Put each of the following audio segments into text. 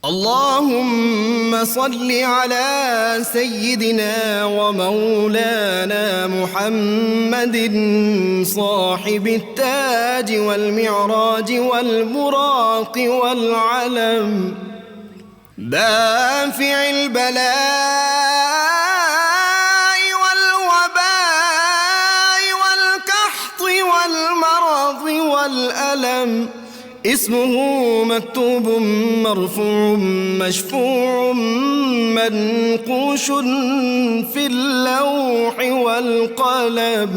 اللهم صل على سيدنا ومولانا محمد صاحب التاج والمعراج والبراق والعلم، دافع البلاء والوباء والقحط والمرض والألم، اسمه مكتوب مرفوع مشفوع منقوش في اللوح والقلم،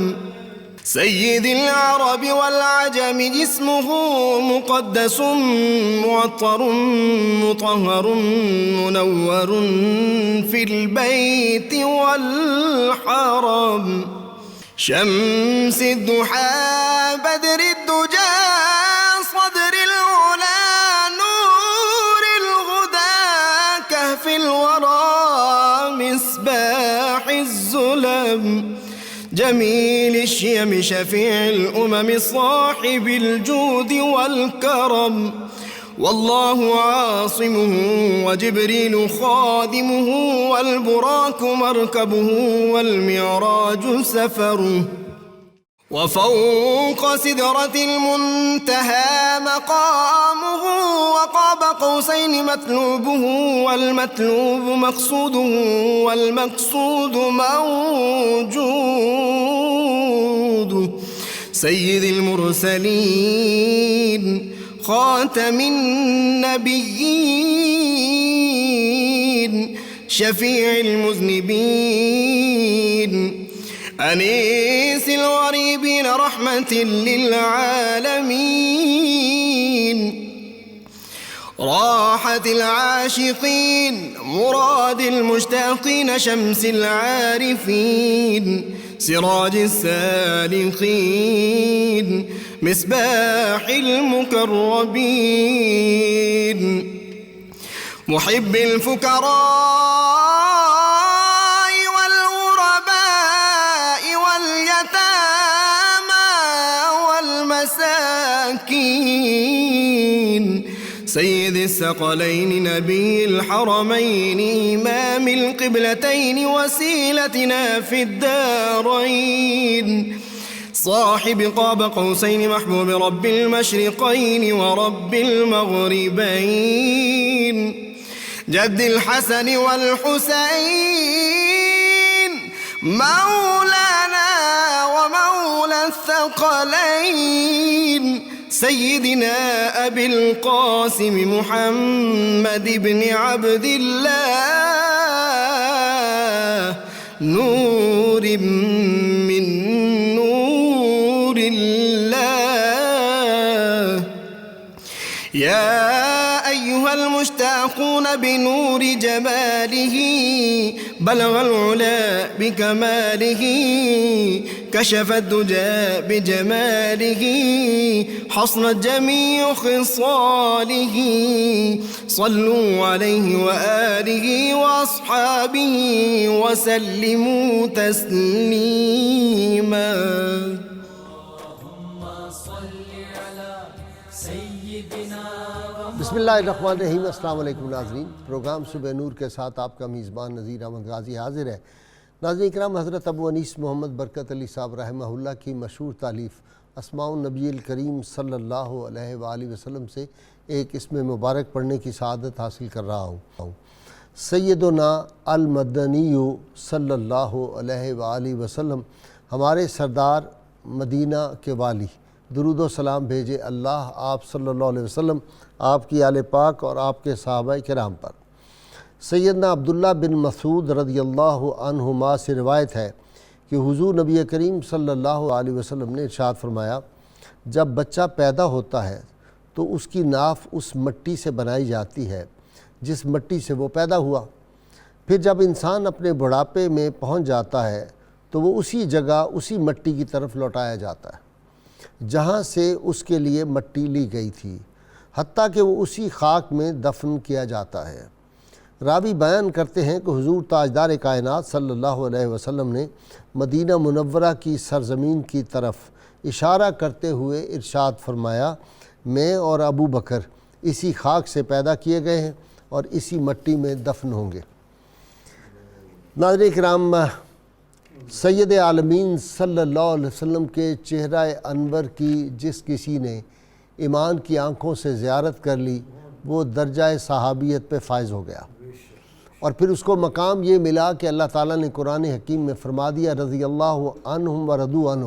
سيد العرب والعجم، جسمه مقدس معطر مطهر منور في البيت والحرم، شمس الضحى بدر الدجى صدر العلا نور الهدى كهف الورى مصباح الظلم، جميل الشيم شفيع الأمم صاحب الجود والكرم، والله عاصمه وجبريل خادمه والبراك مركبه والمعراج سفره، وفوق سدرة المنتهى مقامه، وقاب قوسين مطلوبه والمطلوب مقصوده والمقصود موجود، سيد المرسلين خاتم النبيين شفيع المذنبين، أنيس الغريبين رحمة للعالمين، راحة العاشقين مراد المشتاقين، شمس العارفين سراج السالكين مصباح المقربين، محب الفقراء والغرباء واليتامى والمساكين، سيد الثقلين نبي الحرمين إمام القبلتين وسيلتنا في الدارين، صاحب قاب قوسين محبوب رب المشرقين ورب المغربين، جد الحسن والحسين مولانا ومولى الثقلين، سيدنا أبي القاسم محمد بن عبد الله، نور من نور الله، يا أيها المشتاقون بنور جماله، بلغ العلا بكماله، كشف الدجى بجماله، حصنت جميع خصاله، صلوا عليه وآله وأصحابه وسلموا تسليما. بسم اللہ الرحمن الرحیم. السلام علیکم ناظرین. پروگرام صبح نور کے ساتھ آپ کا میزبان نذیر احمد غازی حاضر ہے. ناظرین کرام، حضرت ابو انیس محمد برکت علی صاحب رحمہ اللہ کی مشہور تالیف اسماء النبی الکریم صلی اللہ علیہ وآلہ وسلم سے ایک اسم مبارک پڑھنے کی سعادت حاصل کر رہا ہوں. سیدنا المدنی صلی اللہ علیہ وآلہ وسلم، ہمارے سردار مدینہ کے والی، درود و سلام بھیجے اللہ آپ صلی اللہ علیہ وسلم، آپ کی آل پاک اور آپ کے صحابہ کرام پر. سیدنا عبداللہ بن مسعود رضی اللہ عنہما سے روایت ہے کہ حضور نبی کریم صلی اللہ علیہ وسلم نے ارشاد فرمایا، جب بچہ پیدا ہوتا ہے تو اس کی ناف اس مٹی سے بنائی جاتی ہے جس مٹی سے وہ پیدا ہوا. پھر جب انسان اپنے بڑھاپے میں پہنچ جاتا ہے تو وہ اسی جگہ اسی مٹی کی طرف لوٹایا جاتا ہے جہاں سے اس کے لیے مٹی لی گئی تھی، حتیٰ کہ وہ اسی خاک میں دفن کیا جاتا ہے. راوی بیان کرتے ہیں کہ حضور تاجدار کائنات صلی اللہ علیہ وسلم نے مدینہ منورہ کی سرزمین کی طرف اشارہ کرتے ہوئے ارشاد فرمایا، میں اور ابو بکر اسی خاک سے پیدا کیے گئے ہیں اور اسی مٹی میں دفن ہوں گے۔ ناظرین کرام، سید عالمین صلی اللہ علیہ وسلم کے چہرہ انور کی جس کسی نے ایمان کی آنکھوں سے زیارت کر لی وہ درجہ صحابیت پہ فائز ہو گیا، اور پھر اس کو مقام یہ ملا کہ اللہ تعالیٰ نے قرآن حکیم میں فرما دیا رضی اللہ عنہم ورضوا عنہ،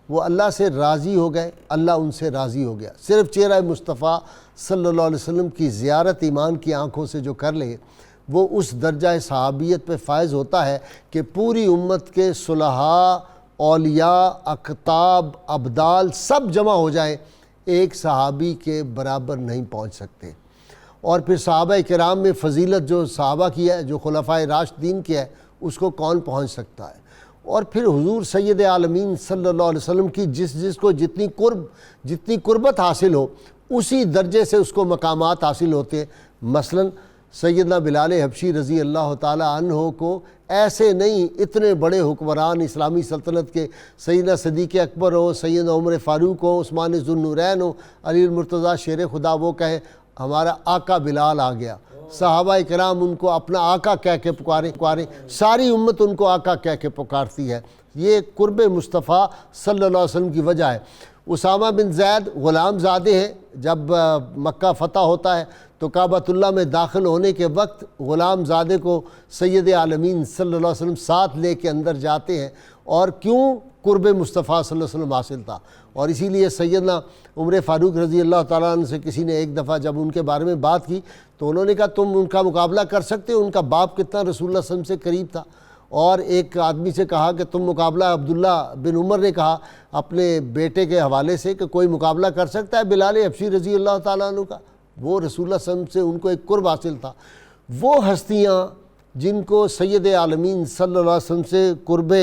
وہ اللہ سے راضی ہو گئے، اللہ ان سے راضی ہو گیا۔ صرف چہرہ مصطفیٰ صلی اللہ علیہ وسلم کی زیارت ایمان کی آنکھوں سے جو کر لے وہ اس درجہ صحابیت پہ فائز ہوتا ہے کہ پوری امت کے صلحاء، اولیاء، اقطاب، ابدال سب جمع ہو جائیں، ایک صحابی کے برابر نہیں پہنچ سکتے۔ اور پھر صحابہ کرام میں فضیلت جو صحابہ کی ہے، جو خلفائے راشدین کی ہے، اس کو کون پہنچ سکتا ہے؟ اور پھر حضور سید عالمین صلی اللہ علیہ وسلم کی جس کو جتنی قربت حاصل ہو اسی درجے سے اس کو مقامات حاصل ہوتے ہیں۔ مثلا سیدنا بلال حبشی رضی اللہ تعالی عنہ کو ایسے نہیں، اتنے بڑے حکمران اسلامی سلطنت کے سیدنا صدیق اکبر ہو، سیدنا عمر فاروق ہو، عثمان ذو النورین ہو، علی المرتضیٰ شیر خدا، وہ کہے ہمارا آقا بلال آ گیا، صحابہ کرام ان کو اپنا آقا کہہ کے پکاریں، ساری امت ان کو آقا کہہ کے پکارتی ہے۔ یہ قرب مصطفیٰ صلی اللہ علیہ وسلم کی وجہ ہے۔ اسامہ بن زید غلام زادے ہیں، جب مکہ فتح ہوتا ہے تو کعبۃ اللہ میں داخل ہونے کے وقت غلام زادے کو سید عالمین صلی اللہ علیہ وسلم ساتھ لے کے اندر جاتے ہیں، اور کیوں؟ قرب مصطفیٰ صلی اللہ علیہ وسلم حاصل تھا۔ اور اسی لیے سیدنا عمر فاروق رضی اللہ تعالیٰ عنہ سے کسی نے ایک دفعہ جب ان کے بارے میں بات کی تو انہوں نے کہا تم ان کا مقابلہ کر سکتے ہو؟ ان کا باپ کتنا رسول اللہ صلی اللہ علیہ وسلم سے قریب تھا۔ اور ایک آدمی سے کہا کہ تم مقابلہ، عبداللہ بن عمر نے کہا اپنے بیٹے کے حوالے سے کہ کوئی مقابلہ کر سکتا ہے بلال حبشی رضی اللہ تعالیٰ عنہ کا؟ وہ رسول اللہ صلی اللہ علیہ وسلم سے ان کو ایک قرب حاصل تھا۔ وہ ہستیاں جن کو سید عالمین صلی اللہ علیہ وسلم سے قرب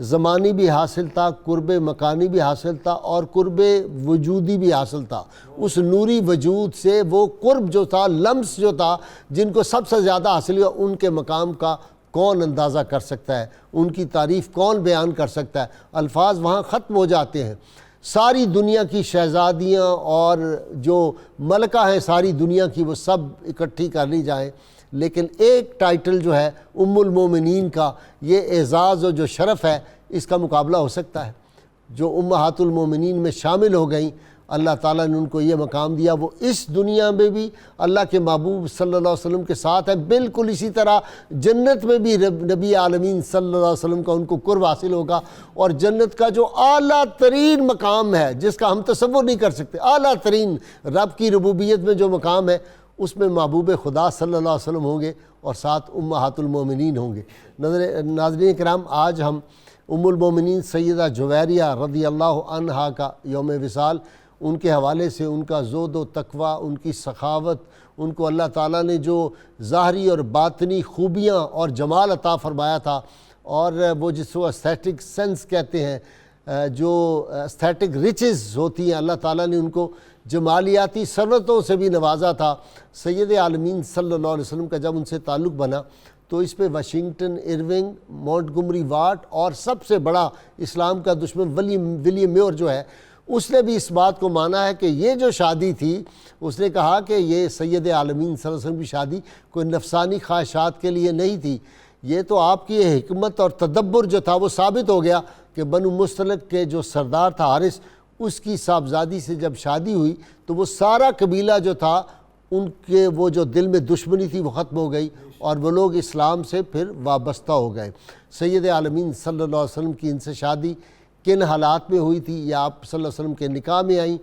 زمانی بھی حاصل تھا، قرب مکانی بھی حاصل تھا، اور قرب وجودی بھی حاصل تھا، اس نوری وجود سے وہ قرب جو تھا، لمس جو تھا، جن کو سب سے زیادہ حاصل ہوا، ان کے مقام کا کون اندازہ کر سکتا ہے؟ ان کی تعریف کون بیان کر سکتا ہے؟ الفاظ وہاں ختم ہو جاتے ہیں۔ ساری دنیا کی شہزادیاں اور جو ملکہ ہیں ساری دنیا کی، وہ سب اکٹھی کر لی جائیں، لیکن ایک ٹائٹل جو ہے ام المومنین کا، یہ اعزاز اور جو شرف ہے، اس کا مقابلہ ہو سکتا ہے؟ جو امہات المومنین میں شامل ہو گئیں، اللہ تعالیٰ نے ان کو یہ مقام دیا، وہ اس دنیا میں بھی اللہ کے محبوب صلی اللہ علیہ وسلم کے ساتھ ہے، بالکل اسی طرح جنت میں بھی نبی عالمین صلی اللہ علیہ وسلم کا ان کو قرب حاصل ہوگا۔ اور جنت کا جو اعلیٰ ترین مقام ہے، جس کا ہم تصور نہیں کر سکتے، اعلیٰ ترین رب کی ربوبیت میں جو مقام ہے، اس میں محبوب خدا صلی اللہ علیہ وسلم ہوں گے اور ساتھ امہات المومنین ہوں گے۔ ناظرین کرام، آج ہم ام المومنین سیدہ جویریہ رضی اللہ عنہا کا یوم وصال، ان کے حوالے سے ان کا زہد و تقویٰ، ان کی سخاوت، ان کو اللہ تعالیٰ نے جو ظاہری اور باطنی خوبیاں اور جمال عطا فرمایا تھا، اور وہ جس کو استھیٹک سینس کہتے ہیں، جو استھیٹک ریچز ہوتی ہیں، اللہ تعالیٰ نے ان کو جمالیاتی ثروتوں سے بھی نوازا تھا۔ سید عالمین صلی اللہ علیہ وسلم کا جب ان سے تعلق بنا تو اس پہ واشنگٹن ارونگ، مونٹگومری واٹ، اور سب سے بڑا اسلام کا دشمن ولیم میور جو ہے، اس نے بھی اس بات کو مانا ہے کہ یہ جو شادی تھی، اس نے کہا کہ یہ سید عالمین صلی اللہ علیہ وسلم کی شادی کوئی نفسانی خواہشات کے لیے نہیں تھی، یہ تو آپ کی حکمت اور تدبر جو تھا وہ ثابت ہو گیا کہ بنو مستلق کے جو سردار تھا حارث، اس کی صاحبزادی سے جب شادی ہوئی تو وہ سارا قبیلہ جو تھا، ان کے وہ جو دل میں دشمنی تھی وہ ختم ہو گئی، اور وہ لوگ اسلام سے پھر وابستہ ہو گئے۔ سید عالمین صلی اللہ علیہ وسلم کی ان سے شادی کن حالات میں ہوئی تھی؟ یا آپ صلی اللہ علیہ وسلم کے نکاح میں آئیں،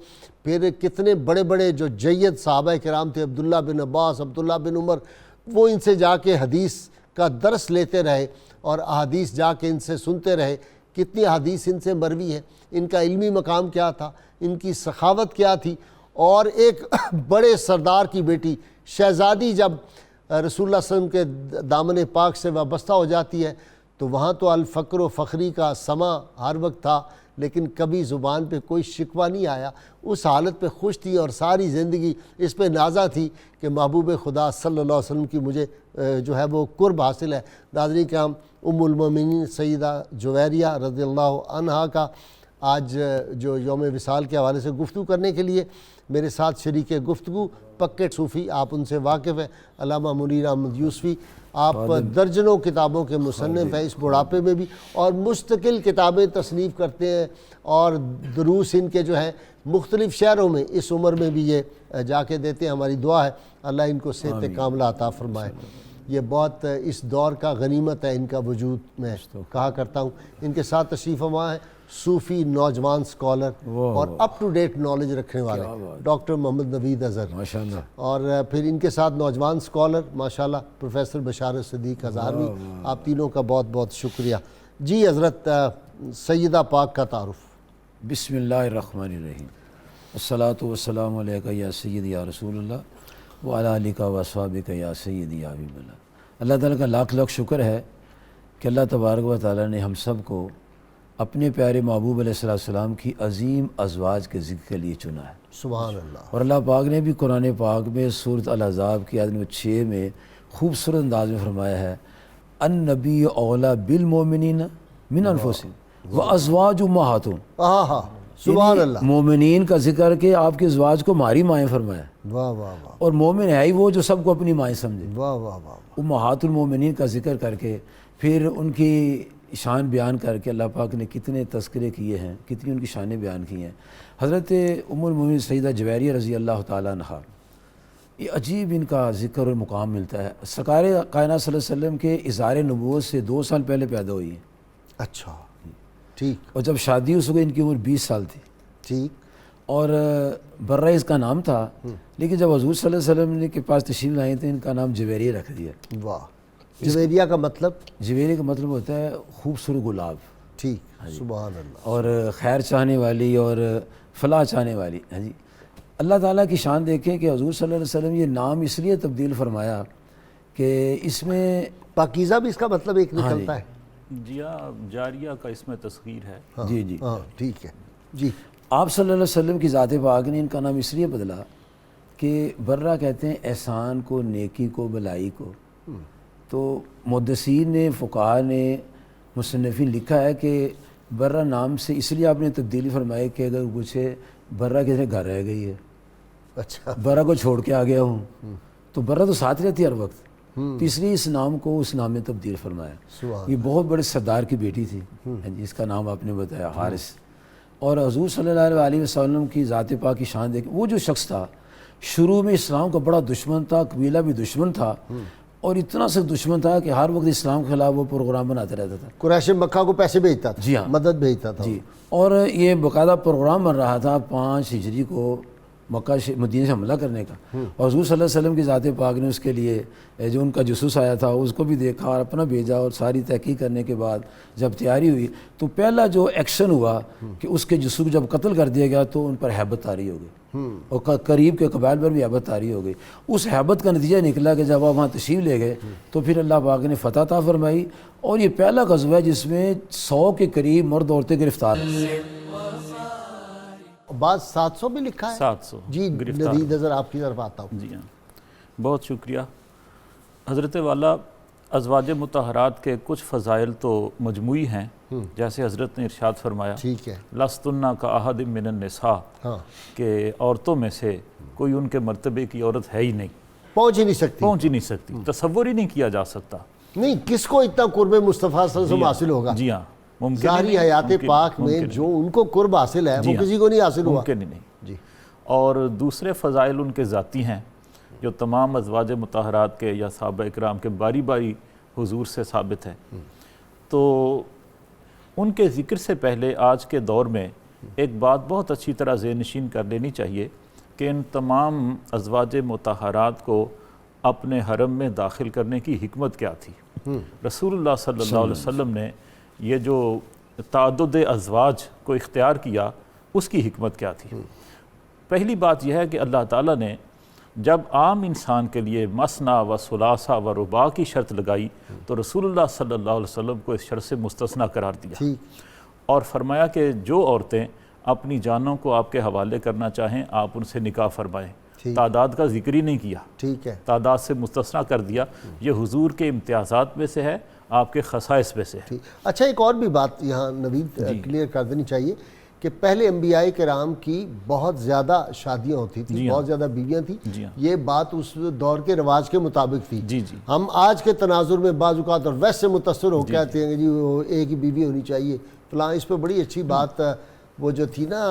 پھر کتنے بڑے بڑے جو جید صحابہ کرام تھے، عبداللہ بن عباس، عبداللہ بن عمر، وہ ان سے جا کے حدیث کا درس لیتے رہے اور احادیث جا کے ان سے سنتے رہے۔ کتنی حدیث ان سے مروی ہے، ان کا علمی مقام کیا تھا، ان کی سخاوت کیا تھی۔ اور ایک بڑے سردار کی بیٹی شہزادی جب رسول اللہ صلی اللہ علیہ وسلم کے دامن پاک سے وابستہ ہو جاتی ہے تو وہاں تو الفقر و فخری کا سما ہر وقت تھا، لیکن کبھی زبان پہ کوئی شکوہ نہیں آیا، اس حالت پہ خوش تھی، اور ساری زندگی اس پہ نازا تھی کہ محبوب خدا صلی اللہ علیہ وسلم کی مجھے جو ہے وہ قرب حاصل ہے۔ ناظرین کرام، ام المومنین سیدہ جویریہ رضی اللہ عنہا کا آج جو یوم وصال کے حوالے سے گفتگو کرنے کے لیے میرے ساتھ شریک گفتگو پکے صوفی، آپ ان سے واقف ہیں، علامہ منیر احمد یوسفی۔ آپ درجنوں کتابوں کے مصنف ہیں، اس بڑھاپے میں بھی، اور مستقل کتابیں تصنیف کرتے ہیں، اور دروس ان کے جو ہیں مختلف شہروں میں اس عمر میں بھی یہ جا کے دیتے ہیں۔ ہماری دعا ہے اللہ ان کو صحت کاملہ عطا فرمائے۔ یہ بہت اس دور کا غنیمت ہے ان کا وجود، میں کہا کرتا ہوں۔ ان کے ساتھ تشریف فرما ہے صوفی نوجوان سکولر اور اپ ٹو ڈیٹ نالج رکھنے والے ڈاکٹر محمد نوید اظہر، ماشاءاللہ، اور پھر ان کے ساتھ نوجوان سکولر ماشاءاللہ پروفیسر بشارت صدیق ہزاروی۔ آپ تینوں کا بہت بہت شکریہ۔ جی حضرت سیدہ پاک کا تعارف۔ بسم اللہ الرحمن الرحیم، الصلاۃ والسلام علیکہ یا سیدی یا رسول اللہ وعلی آلکہ و اصحابکہ یا سیدی یا حبیب اللہ۔ اللہ تعالیٰ کا لاکھ لاکھ شکر ہے کہ اللہ تبارک و تعالیٰ نے ہم سب کو اپنے پیارے محبوب علیہ السلام کی عظیم ازواج کے ذکر کے لیے چنا ہے۔ سبحان اللہ۔ اور اللہ پاک نے بھی قرآن پاک میں سورۃ الاحزاب کی آیت نمبر 6 میں خوبصورت انداز میں فرمایا ہے، النبی اولیٰ بالمؤمنین من انفسہم وازواج امہاتہم۔ ہاں سبحان اللہ۔ مومنین کا ذکر کہ آپ کے ازواج کو ہماری مائیں فرمایا، واہ واہ واہ اور مومن ہے ہی وہ جو سب کو اپنی مائیں سمجھے۔ واہ واہ واہ۔ امہات المومنین کا ذکر کر کے پھر ان کی شان بیان کر کے اللہ پاک نے کتنے تذکرے کیے ہیں، کتنی ان کی شانیں بیان کی ہیں۔ حضرت ام المومنین سیدہ جویریہ رضی اللہ تعالیٰ عنہا، یہ عجیب ان کا ذکر اور مقام ملتا ہے۔ سرکار کائنات صلی اللہ علیہ وسلم کے اظہار نبوت سے 2 سال پہلے پیدا ہوئی ہیں، اچھا ٹھیک اور جب شادی اس وقت ان کی عمر 20 سال تھی، ٹھیک۔ اور برہ اس کا نام تھا، لیکن جب حضور صلی اللہ علیہ وسلم کے پاس تشریف لائے تو ان کا نام جویریہ رکھ دیا۔ واہ۔ جویریہ کا مطلب؟ جویریہ کا مطلب ہوتا ہے خوبصورت گلاب، ٹھیک، سبحان اللہ۔ اور خیر چاہنے والی اور فلاح چاہنے والی۔ ہاں جی، اللہ تعالیٰ کی شان دیکھیں کہ حضور صلی اللہ علیہ وسلم یہ نام اس لیے تبدیل فرمایا کہ اس میں پاکیزہ بھی اس کا مطلب ایک نکلتا ہے۔ جی ہاں، جاریہ کا اس میں تسخیر ہے۔ جی جی، ہاں ٹھیک ہے جی۔ آپ صلی اللہ علیہ وسلم کی ذات پاک نے ان کا نام اس لیے بدلا کہ برہ کہتے ہیں احسان کو، نیکی کو، بلائی کو۔ تو محدثین نے، فقہاء نے، مصنفین لکھا ہے کہ برہ نام سے اس لیے آپ نے تبدیلی فرمائی کہ اگر پوچھے برہ کسی گھر رہ گئی ہے، اچھا، برہ کو چھوڑ کے آ گیا ہوں، تو برہ تو ساتھ رہتی ہے ہر وقت، تو اس لیے اس نام کو اس نام میں تبدیل فرمایا۔ سبحان۔ یہ بہت بڑے سردار کی بیٹی تھی، جس کا نام آپ نے بتایا حارث۔ اور حضور صلی اللہ علیہ وسلم کی ذات پاک کی شان دیکھ، وہ جو شخص تھا شروع میں اسلام کا بڑا دشمن تھا، قبیلہ بھی دشمن تھا، اور اتنا سخت دشمن تھا کہ ہر وقت اسلام کے خلاف وہ پروگرام بناتا رہتا تھا۔ قریش مکہ کو پیسے بھیجتا تھا، جی ہاں، مدد بھیجتا تھا۔ جی، اور یہ باقاعدہ پروگرام بن رہا تھا 5 ہجری کو مکہ مدینہ سے حملہ کرنے کا، اور حضور صلی اللہ علیہ وسلم کی ذات پاک نے اس کے لیے جو ان کا جاسوس آیا تھا اس کو بھی دیکھا اور اپنا بھیجا، اور ساری تحقیق کرنے کے بعد جب تیاری ہوئی تو پہلا جو ایکشن ہوا کہ اس کے جاسوس جب قتل کر دیا گیا تو ان پر ہیبت طاری ہو گئی، اور قریب کے قبائل پر بھی ہیبت طاری ہو گئی۔ اس ہیبت کا نتیجہ نکلا کہ جب آپ وہاں تشریف لے گئے تو پھر اللہ پاک نے فتح عطا فرمائی، اور یہ پہلا غزوہ ہے جس میں 100 کے قریب مرد عورتیں گرفتار ہیں۔ بعض 700 بھی لکھا ہے۔ 700 جی نوید نظر آپ کی طرف آتا ہوں۔ جی ہاں، بہت شکریہ حضرت والا۔ ازواج مطہرات کے کچھ فضائل تو مجموعی ہیں، جیسے حضرت نے ارشاد فرمایا، ٹھیک ہے، لستن کا احد من النساء، ہاں، کہ عورتوں میں سے کوئی ان کے مرتبے کی عورت ہے ہی نہیں، پہنچ ہی نہیں سکتی، پہنچ ہی نہیں سکتی، تصور ہی نہیں کیا جا سکتا۔ نہیں، کس کو اتنا قرب مصطفیٰ صلی اللہ علیہ وسلم حاصل ہوگا؟ جی ہاں، ممکن ظاہری حیات پاک میں جو ان کو قرب حاصل ہے وہ کسی کو نہیں حاصل ہوا۔ ممکن ہی نہیں۔ جی، اور دوسرے فضائل ان کے ذاتی ہیں جو تمام ازواج مطہرات کے یا صحابہ اکرام کے باری باری حضور سے ثابت ہے۔ تو ان کے ذکر سے پہلے آج کے دور میں ایک بات بہت اچھی طرح ذہن نشین کر لینی چاہیے کہ ان تمام ازواج مطہرات کو اپنے حرم میں داخل کرنے کی حکمت کیا تھی۔ رسول اللہ صلی اللہ علیہ وسلم نے یہ جو تعدد ازواج کو اختیار کیا اس کی حکمت کیا تھی؟ پہلی بات یہ ہے کہ اللہ تعالیٰ نے جب عام انسان کے لیے مثنا و ثلاثہ و رباع کی شرط لگائی تو رسول اللہ صلی اللہ علیہ وسلم کو اس شرط سے مستثنیٰ قرار دیا، اور فرمایا کہ جو عورتیں اپنی جانوں کو آپ کے حوالے کرنا چاہیں آپ ان سے نکاح فرمائیں۔ تعداد کا ذکر ہی نہیں کیا، ٹھیک ہے، تعداد سے مستثنیٰ کر دیا۔ یہ حضور کے امتیازات میں سے ہے، آپ کے خصائص میں سے ہے۔ اچھا، ایک اور بھی بات یہاں نوید کلیئر کر دینی چاہیے کہ پہلے انبیاء کرام کی بہت زیادہ شادیاں ہوتی تھیں، بہت زیادہ بیویاں تھیں، یہ بات اس دور کے رواج کے مطابق تھی۔ ہم آج کے تناظر میں بعض اوقات اور ویسے متاثر ہو کہتے ہیں کہ جی وہ ایک ہی بیوی ہونی چاہیے فلاں، اس پہ بڑی اچھی بات وہ جو تھی نا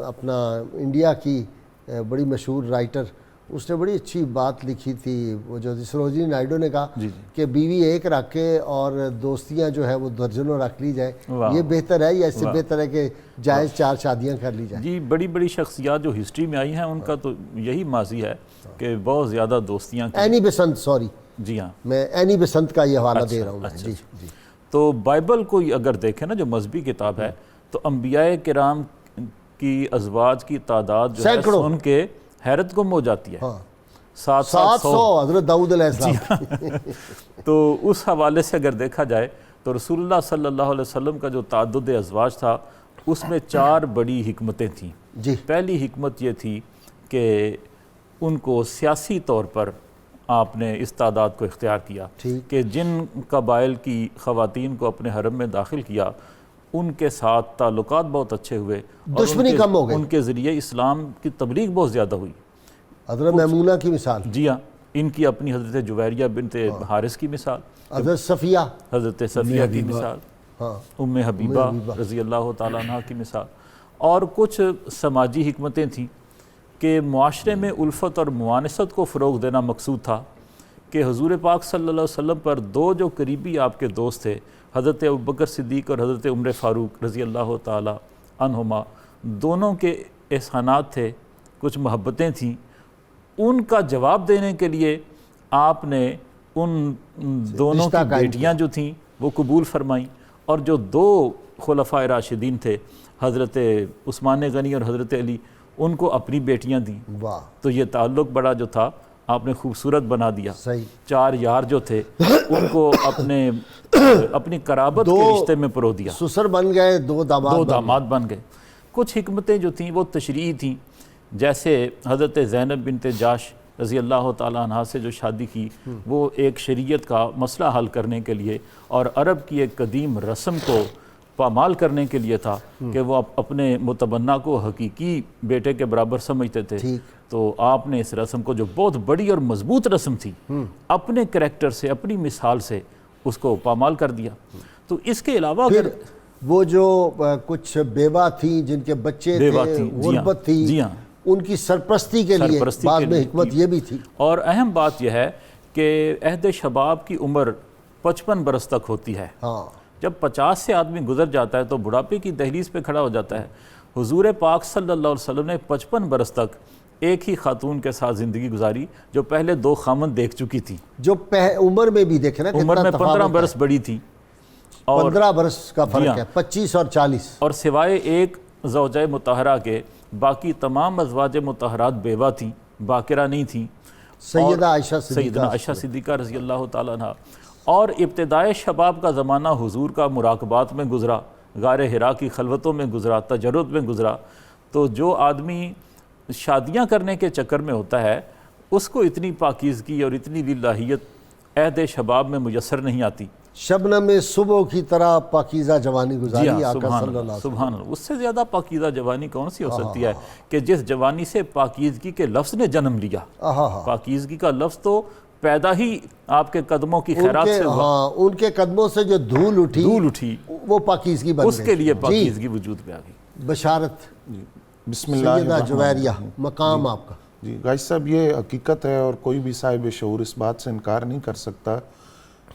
اپنا انڈیا کی بڑی مشہور رائٹر، اس نے بڑی اچھی بات لکھی تھی، وہ جو سروجنی نائیڈو نے کہا کہ بیوی ایک رکھ کے اور دوستیاں جو ہے وہ درجنوں رکھ لی جائے، یہ بہتر ہے یا اس سے بہتر ہے کہ جائز 4 شادیاں کر لی جائیں؟ جی بڑی بڑی شخصیات جو ہسٹری میں آئی ہیں ان کا تو یہی ماضی ہے کہ بہت زیادہ دوستیاں کی۔ اینی بیسنٹ، سوری جی ہاں، میں اینی بیسنٹ کا یہ حوالہ دے رہا ہوں۔ جی جی، تو بائبل کو اگر دیکھیں نا جو مذہبی کتاب ہے تو انبیاء کرام کی ازواج کی تعداد جو ہے سن کے حیرت گم ہو جاتی ہے، 700 حضرت داؤد علیہ السلام۔ تو اس حوالے سے اگر دیکھا جائے تو رسول اللہ صلی اللہ علیہ وسلم کا جو تعدد ازواج تھا اس میں 4 بڑی حکمتیں تھیں۔ جی، پہلی حکمت یہ تھی کہ ان کو سیاسی طور پر آپ نے اس تعداد کو اختیار کیا کہ جن قبائل کی خواتین کو اپنے حرم میں داخل کیا ان کے ساتھ تعلقات بہت اچھے ہوئے، دشمنی کم ہو گئی، ان کے ذریعے اسلام کی تبلیغ بہت زیادہ ہوئی۔ حضرت میمونہ کی مثال، جی ہاں، ان کی اپنی حضرت جویریہ بنت حارث کی مثال، حضرت صفیہ کی مثال، ام حبیبہ رضی اللہ تعالیٰ عنہ کی مثال، اور کچھ سماجی حکمتیں تھیں کہ معاشرے میں الفت اور موانست کو فروغ دینا مقصود تھا کہ حضور پاک صلی اللہ علیہ وسلم پر 2 جو قریبی آپ کے دوست تھے، حضرت ابوبکر صدیق اور حضرت عمر فاروق رضی اللہ تعالیٰ عنہما، دونوں کے احسانات تھے، کچھ محبتیں تھیں، ان کا جواب دینے کے لیے آپ نے ان دونوں کی بیٹیاں جو تھیں وہ قبول فرمائیں، اور جو 2 خلفائے راشدین تھے حضرت عثمان غنی اور حضرت علی، ان کو اپنی بیٹیاں دیں۔ تو یہ تعلق بڑا جو تھا آپ نے خوبصورت بنا دیا۔ 4 یار جو تھے ان کو اپنی قرابت کے رشتے میں پرو دیا، سسر بن گئے، 2 داماد بن گئے۔ کچھ حکمتیں جو تھیں وہ تشریعی تھیں، جیسے حضرت زینب بنت جاش رضی اللہ تعالیٰ عنہ سے جو شادی کی وہ ایک شریعت کا مسئلہ حل کرنے کے لیے اور عرب کی ایک قدیم رسم کو پامال کرنے کے لیے تھا کہ وہ اپنے متبنہ کو حقیقی بیٹے کے برابر سمجھتے تھے۔ تو آپ نے اس رسم کو جو بہت بڑی اور مضبوط رسم تھی اپنے کریکٹر سے، اپنی مثال سے اس کو پامال کر دیا۔ تو اس کے علاوہ پھر وہ جو کچھ بیوہ تھیں جن کے بچے تھے، غربت تھی، ان کی سرپرستی کے لیے بعد میں حکمت یہ بھی تھی۔ اور اہم بات یہ ہے کہ عہد شباب کی عمر 55 برس تک ہوتی ہے۔ جب 50 سے آدمی گزر جاتا ہے تو بڑھاپے کی دہلیز پہ کھڑا ہو جاتا ہے۔ حضور پاک صلی اللہ علیہ وسلم نے 55 برس تک ایک ہی خاتون کے ساتھ زندگی گزاری جو پہلے 2 خامند دیکھ چکی تھی، جو عمر میں بھی دیکھیں نا، عمر میں 15 برس بڑی تھی، 15 برس کا فرق ہے، 25 اور 40۔ اور سوائے ایک زوجہ مطہرہ کے باقی تمام ازواج مطہرات بیوہ تھیں، باکرہ نہیں تھیں۔ سیدہ عائشہ صدیقہ رضی اللہ تعالیٰ عنہ۔ اور ابتدائے شباب کا زمانہ حضور کا مراقبات میں گزرا، غار حرا کی خلوتوں میں گزرا، تجرد میں گزرا۔ تو جو آدمی شادیاں کرنے کے چکر میں ہوتا ہے اس کو اتنی پاکیزگی اور اتنی للہیت عہد شباب میں میسر نہیں آتی۔ شبنم صبح کی طرح پاکیزہ جوانی گزاری آقا صلی اللہ علیہ وسلم۔ سبحان اللہ، اس سے زیادہ پاکیزہ جوانی کون سی ہو سکتی ہے کہ جس جوانی سے پاکیزگی کے لفظ نے جنم لیا۔ پاکیزگی کا لفظ تو پیدا ہی آپ کے قدموں کی خیرات سے ہوا، ان کے قدموں سے جو دھول اٹھی وہ پاکیزگی بن گئی، اس کے لیے پاکیزگی وجود میں آ گئی۔ بشارت بسم اللہ سیدہ جویریہ، مقام آپ کا۔ جی غازی صاحب، یہ حقیقت ہے اور کوئی بھی صاحب شعور اس بات سے انکار نہیں کر سکتا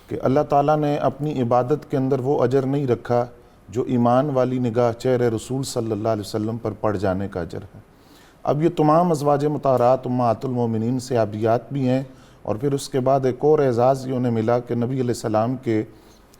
کہ اللہ تعالیٰ نے اپنی عبادت کے اندر وہ اجر نہیں رکھا جو ایمان والی نگاہ چہرے رسول صلی اللہ علیہ وسلم پر پڑ جانے کا اجر ہے۔ اب یہ تمام ازواج مطہرات امہات المومنین سے عابدیات بھی ہیں، اور پھر اس کے بعد ایک اور اعزاز یہ انہیں ملا کہ نبی علیہ السلام کے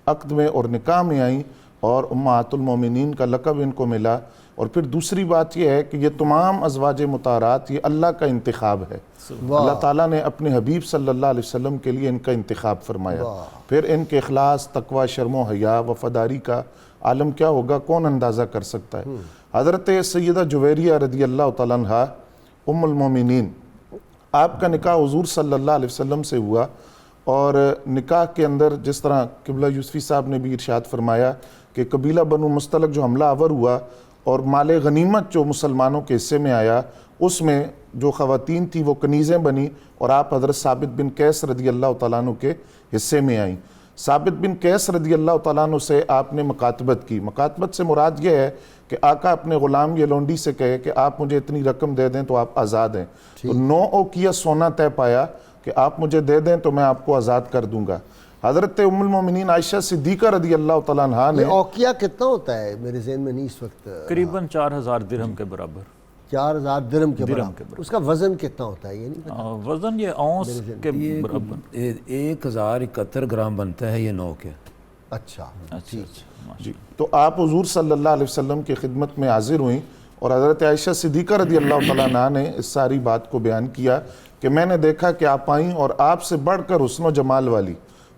عقد میں اور نکاح میں آئیں اور امہات المومنین کا لقب ان کو ملا۔ اور پھر دوسری بات یہ ہے کہ یہ تمام ازواج مطہرات یہ اللہ کا انتخاب ہے، اللہ تعالیٰ نے اپنے حبیب صلی اللہ علیہ وسلم کے لیے ان کا انتخاب فرمایا۔ پھر ان کے اخلاص، تقوی، شرم و حیا، وفاداری کا عالم کیا ہوگا کون اندازہ کر سکتا ہے۔ حضرت سیدہ جویریہ رضی اللہ تعالیٰ عنہ ام المومنین، آپ کا نکاح حضور صلی اللہ علیہ وسلم سے ہوا، اور نکاح کے اندر جس طرح قبلہ یوسفی صاحب نے بھی ارشاد فرمایا کہ قبیلہ بنو مستلق جو حملہ آور ہوا اور مال غنیمت جو مسلمانوں کے حصے میں آیا اس میں جو خواتین تھی وہ کنیزیں بنی اور آپ حضرت ثابت بن قیس رضی اللہ تعالیٰ عنہ کے حصے میں آئیں۔ ثابت بن قیس رضی اللہ تعالیٰ عنہ سے آپ نے مکاتبت کی۔ مکاتبت سے مراد یہ ہے کہ آقا اپنے غلام یا لونڈی سے کہے کہ آپ مجھے اتنی رقم دے دیں تو آپ آزاد ہیں، تو 9 اوقیہ سونا طے پایا کہ آپ مجھے دے دیں تو میں آپ کو آزاد کر دوں گا۔ حضرت ام المومنین عائشہ صدیقہ رضی اللہ تعالیٰ عنہ نے یہ اوقیہ کتنا ہوتا ہے؟ میرے ذہن میں نہیں اس وقت۔ قریباً 4000 درہم کے برابر۔ 4000 درہم کے برابر۔ اس کا وزن کتنا ہوتا ہے یہ نہیں پتا؟ وزن یہ اونس کے برابر 1071 گرام بنتا ہے یہ 9 کے۔ اچھا جی، تو آپ حضور صلی اللہ علیہ وسلم کی خدمت میں حاضر ہوئیں اور حضرت عائشہ صدیقہ رضی اللہ تعالیٰ عنہ نے اس ساری بات کو بیان کیا کہ میں نے دیکھا کہ آپ آئیں اور آپ سے بڑھ کر حسن و جمال والی،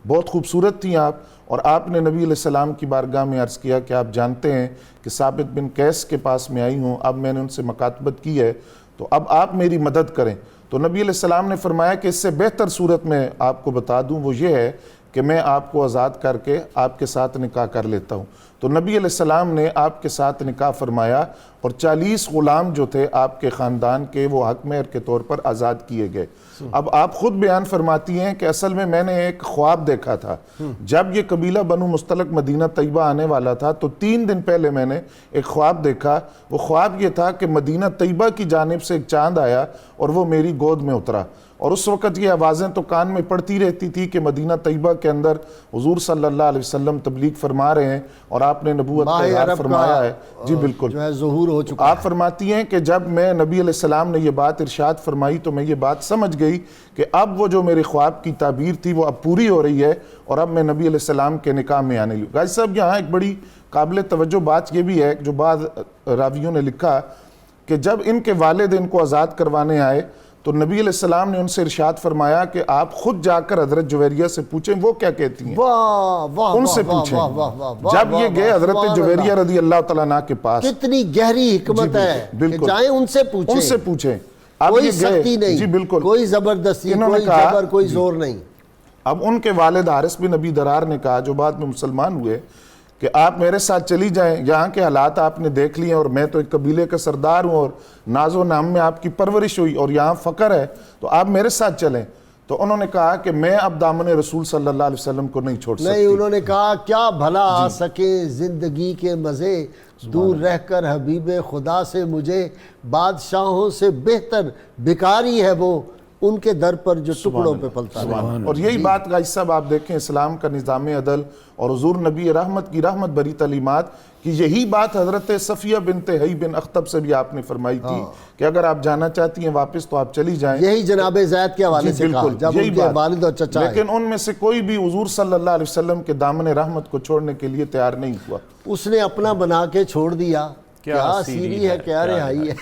بہت خوبصورت تھیں آپ، اور آپ نے نبی علیہ السلام کی بارگاہ میں عرض کیا کہ آپ جانتے ہیں کہ ثابت بن قیس کے پاس میں آئی ہوں، اب میں نے ان سے مکاتبت کی ہے تو اب آپ میری مدد کریں۔ تو نبی علیہ السلام نے فرمایا کہ اس سے بہتر صورت میں آپ کو بتا دوں وہ یہ ہے کہ میں آپ کو آزاد کر کے آپ کے ساتھ نکاح کر لیتا ہوں۔ تو نبی علیہ السلام نے آپ کے ساتھ نکاح فرمایا اور 40 غلام جو تھے آپ کے خاندان کے وہ حق مہر کے طور پر آزاد کیے گئے۔ اب آپ خود بیان فرماتی ہیں کہ اصل میں نے ایک خواب دیکھا تھا جب یہ قبیلہ بنو مستلق مدینہ طیبہ آنے والا تھا، تو 3 دن پہلے میں نے ایک خواب دیکھا۔ وہ خواب یہ تھا کہ مدینہ طیبہ کی جانب سے ایک چاند آیا اور وہ میری گود میں اترا، اور اس وقت یہ آوازیں تو کان میں پڑتی رہتی تھی کہ مدینہ طیبہ کے اندر حضور صلی اللہ علیہ وسلم تبلیغ فرما رہے ہیں اور آپ نے نبوت کا اظہار فرمایا ہے۔ جی بالکل، جو ہے ظہور ہو چکا۔ آپ فرماتی ہیں کہ جب میں نبی علیہ السلام نے یہ بات ارشاد فرمائی تو میں یہ بات سمجھ گئی کہ اب وہ جو میرے خواب کی تعبیر تھی وہ اب پوری ہو رہی ہے اور اب میں نبی علیہ السلام کے نکاح میں آنے لگا۔ غازی صاحب یہاں ایک بڑی قابل توجہ بات یہ بھی ہے جو بعض راویوں نے لکھا کہ جب ان کے والد ان کو آزاد کروانے آئے تو نبی علیہ السلام نے ان سے ارشاد فرمایا کہ آپ خود جا کر حضرت جویریہ سے پوچھیں وہ کیا کہتی ہیں، ان سے پوچھیں۔ جب یہ گئے حضرت جویریہ رضی اللہ تعالیٰ عنہ کے پاس، کتنی گہری حکمت ہے کہ جائیں ان سے پوچھیں، کوئی سختی نہیں، جی بالکل، کوئی زبردستی، کوئی جبر، کوئی زور نہیں۔ اب ان کے والد حارث بن ابی درار نے کہا جو بعد میں مسلمان ہوئے کہ آپ میرے ساتھ چلی جائیں، یہاں کے حالات آپ نے دیکھ لیے اور میں تو ایک قبیلے کا سردار ہوں اور ناز و نام میں آپ کی پرورش ہوئی اور یہاں فقر ہے، تو آپ میرے ساتھ چلیں۔ تو انہوں نے کہا کہ میں اب دامن رسول صلی اللہ علیہ وسلم کو نہیں چھوڑ سکتی۔ نہیں، انہوں نے کہا کیا بھلا آ سکے زندگی کے مزے، دور رہ کر حبیب خدا سے مجھے بادشاہوں سے بہتر بھکاری ہے وہ، ان کے در پر جو ٹکڑوں پہ پلتا رہا۔ اور یہی بات غازی صاحب آپ دیکھیں اسلام کا نظام عدل اور حضور نبی رحمت کی رحمت بری تعلیمات کی یہی بات حضرت صفیہ بنت حی بن اخطب سے بھی آپ نے فرمائی تھی کہ اگر آپ جانا چاہتی ہیں واپس تو آپ چلی جائیں۔ یہی جناب زید کے حوالے سے کہا جب ان کے والد اور چچا آئے، لیکن ان میں سے کوئی بھی حضور صلی اللہ علیہ وسلم کے دامن رحمت کو چھوڑنے کے لیے تیار نہیں ہوا۔ اس نے اپنا بنا کے چھوڑ دیا، کیا سیری ہے، کیا رہائی ہے۔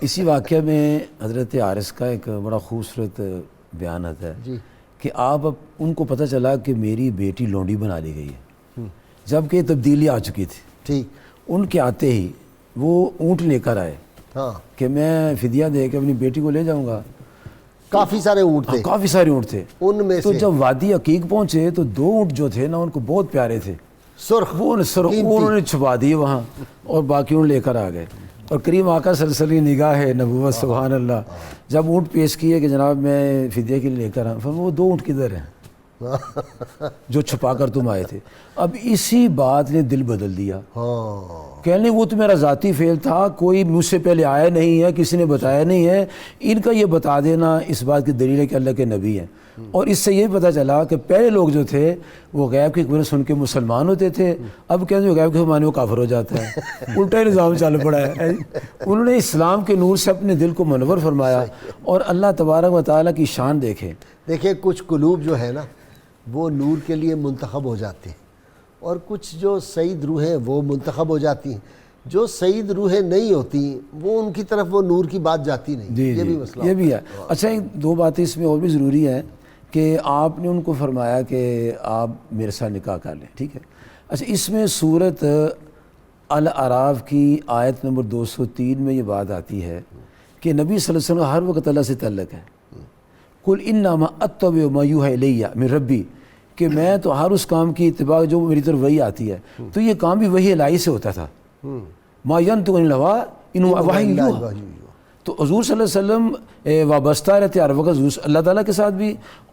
اسی واقعہ میں حضرت حارث کا ایک بڑا خوبصورت بیان آتا ہے کہ آپ اب ان کو پتہ چلا کہ میری بیٹی لونڈی بنا لی گئی ہے، جبکہ تبدیلی آ چکی تھی۔ ٹھیک، ان کے آتے ہی وہ اونٹ لے کر آئے کہ میں فدیہ دے کے اپنی بیٹی کو لے جاؤں گا۔ کافی سارے اونٹ تھے، کافی سارے اونٹ تھے، ان میں تو سے جب وادی عقیق پہنچے تو 2 اونٹ جو تھے نا ان کو بہت پیارے تھے، سرخ، وہ انہوں نے چھپا دیے وہاں اور باقی اونٹ لے کر آ گئے۔ اور کریم آقا صلی اللہ علیہ وسلم نگاہ ہے نبوت، سبحان اللہ، جب اونٹ پیش کیے کہ جناب میں فدیہ کے لیے لے کر آؤں، پھر وہ 2 اونٹ کدھر ہیں جو چھپا کر تم آئے تھے؟ اب اسی بات نے دل بدل دیا، کہنے وہ تو میرا ذاتی فعل تھا، کوئی مجھ سے پہلے آیا نہیں ہے، کسی نے بتایا نہیں ہے، ان کا یہ بتا دینا اس بات کی دلیل ہے کہ اللہ کے نبی ہیں۔ اور اس سے یہ پتہ چلا کہ پہلے لوگ جو تھے وہ غیب کی خبریں سن کے مسلمان ہوتے تھے، اب کہتے ہیں غیب کی خبریں وہ کافر ہو جاتا ہے، الٹا نظام چل پڑا ہے۔ انہوں نے اسلام کے نور سے اپنے دل کو منور فرمایا اور اللہ تبارک و تعالیٰ کی شان دیکھیں۔ دیکھیں کچھ قلوب جو ہے نا وہ نور کے لیے منتخب ہو جاتے ہیں اور کچھ جو سعید روحیں وہ منتخب ہو جاتی ہیں، جو سعید روحیں نہیں ہوتی وہ ان کی طرف وہ نور کی بات جاتی نہیں۔ یہ بھی مسئلہ، یہ بھی ہے۔ اچھا، 2 باتیں اس میں اور بھی ضروری ہیں کہ آپ نے ان کو فرمایا کہ آپ میرے ساتھ نکاح کر لیں، ٹھیک ہے۔ اچھا، اس میں سورۃ الاعراف کی آیت نمبر 203 میں یہ بات آتی ہے کہ نبی صلی اللہ علیہ وسلم ہر وقت اللہ سے تعلق ہے، قل انما اتبع ما یوحی الی من ربی، کہ میں تو ہر اس کام کی اتباع جو میری طرف وحی آتی ہے، تو یہ کام بھی وحی الہی سے ہوتا تھا۔ ما ينطق عن الهوى ان هو وحی یوحی. تو حضور صلی اللہ علیہ وسلم وابستہ رہتے ہر وقت حضور اللہ تعالیٰ کے ساتھ بھی،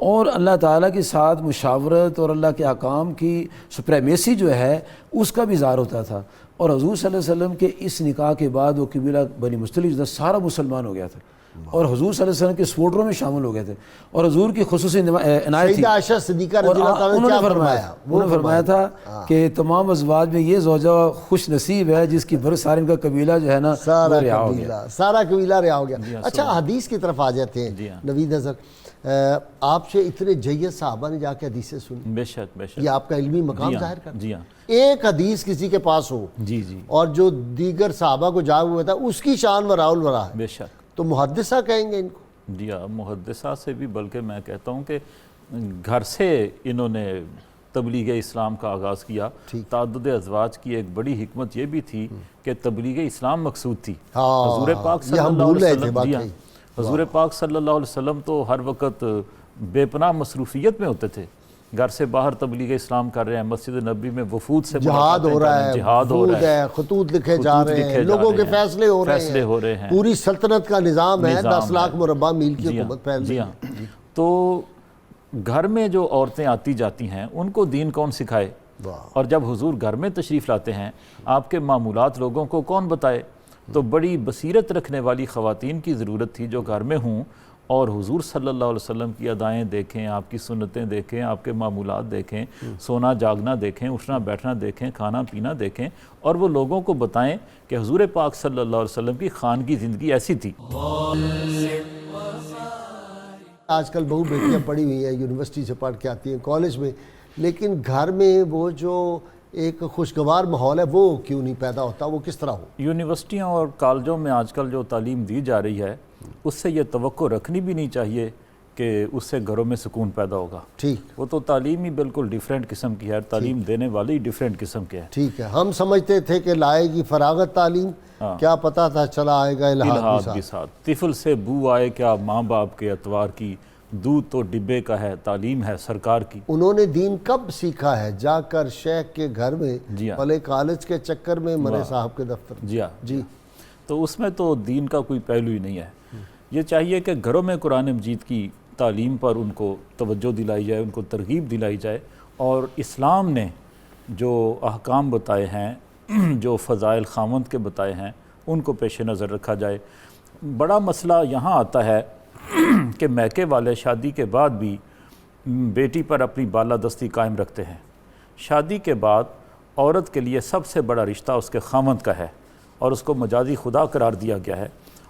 اور اللہ تعالیٰ کے ساتھ مشاورت اور اللہ کے احکام کی سپریمیسی جو ہے اس کا بھی اظہار ہوتا تھا. اور حضور صلی اللہ علیہ وسلم کے اس نکاح کے بعد وہ قبیلہ بنی مصطلق جو تھا سارا مسلمان ہو گیا تھا، اور حضور صلی اللہ علیہ وسلم کے سپورٹروں میں شامل ہو گئے تھے، اور حضور کی خصوصی عنایت تھی. سیدہ عائشہ صدیقہ رضی اللہ تعالیٰ انہوں نے نے کیا فرمایا، انہوں نے فرمایا تھا کہ تمام ازواج میں یہ زوجہ خوش نصیب ہے جس کی برس سارے ان کا قبیلہ جو ہے نا سارا وہ رہا ہو قبیلہ گیا. سارا قبیلہ رہا ہو گیا. اچھا حدیث کی طرف آ جاتے ہیں. نوید نظر، آپ سے اتنے جید صحابہ نے جا کے حدیثیں سنی، بے شک بے شک. یہ آپ کا علمی مقام ظاہر کرتا ہے. جی ہاں ایک حدیث کسی کے پاس ہو جی جی اور جو دیگر صحابہ کو جا ہوا تھا اس کی شان وراء الورا ہے، بے شک. تو محدثہ کہیں گے ان کو؟ جی ہاں، محدثہ سے بھی، بلکہ میں کہتا ہوں کہ گھر سے انہوں نے تبلیغ اسلام کا آغاز کیا. تعدد ازواج کی ایک بڑی حکمت یہ بھی تھی کہ تبلیغ اسلام مقصود تھی. حضور پاک صلی اللہ علیہ وسلم، جی ہاں، حضور پاک صلی اللہ علیہ وسلم تو ہر وقت بے پناہ مصروفیت میں ہوتے تھے. گھر سے باہر تبلیغ اسلام کر رہے ہیں، مسجد نبی میں وفود سے جہاد ہو رہا ہے، جہاد ہو رہا ہے، خطوط لکھے جا رہے ہیں، لوگوں کے فیصلے ہو رہے ہیں، پوری سلطنت کا نظام ہے، 10 لاکھ مربع میل کی حکومت پھیل رہی ہے. تو گھر میں جو عورتیں آتی جاتی ہیں ان کو دین کون سکھائے؟ اور جب حضور گھر میں تشریف لاتے ہیں آپ کے معمولات لوگوں کو کون بتائے؟ تو بڑی بصیرت رکھنے والی خواتین کی ضرورت تھی جو گھر میں ہوں اور حضور صلی اللہ علیہ وسلم کی ادائیں دیکھیں، آپ کی سنتیں دیکھیں، آپ کے معمولات دیکھیں، سونا جاگنا دیکھیں، اٹھنا بیٹھنا دیکھیں، کھانا پینا دیکھیں، اور وہ لوگوں کو بتائیں کہ حضور پاک صلی اللہ علیہ وسلم کی خانگی زندگی ایسی تھی. آج کل بہو بیٹیاں پڑھی ہوئی ہیں، یونیورسٹی سے پڑھ کے آتی ہیں، کالج میں، لیکن گھر میں وہ جو ایک خوشگوار ماحول ہے وہ کیوں نہیں پیدا ہوتا؟ وہ کس طرح ہو؟ یونیورسٹیوں اور کالجوں میں آج کل جو تعلیم دی جا رہی ہے اس سے یہ توقع رکھنی بھی نہیں چاہیے کہ اس سے گھروں میں سکون پیدا ہوگا. ٹھیک، وہ تو تعلیم ہی بالکل ڈیفرنٹ قسم کی ہے، تعلیم دینے والے ہی ڈیفرنٹ قسم کے ہیں. ٹھیک ہے. ہم سمجھتے تھے کہ لائے گی فراغت تعلیم، کیا پتہ تھا چلا آئے گا الہاد کے ساتھ. طفل سے بو آئے کیا ماں باپ کے اتوار کی، دودھ تو ڈبے کا ہے، تعلیم ہے سرکار کی. انہوں نے دین کب سیکھا ہے؟ جا کر شیخ کے گھر میں، پہلے کالج کے چکر میں، مرے صاحب کے دفتر. جی ہاں جی. تو اس میں تو دین کا کوئی پہلو ہی نہیں ہے. یہ چاہیے کہ گھروں میں قرآن مجید کی تعلیم پر ان کو توجہ دلائی جائے، ان کو ترغیب دلائی جائے، اور اسلام نے جو احکام بتائے ہیں، جو فضائل خاوند کے بتائے ہیں، ان کو پیش نظر رکھا جائے. بڑا مسئلہ یہاں آتا ہے کہ میکے والے شادی کے بعد بھی بیٹی پر اپنی بالادستی قائم رکھتے ہیں. شادی کے بعد عورت کے لیے سب سے بڑا رشتہ اس کے خاوند کا ہے، اور اس کو مجازی خدا قرار دیا گیا ہے،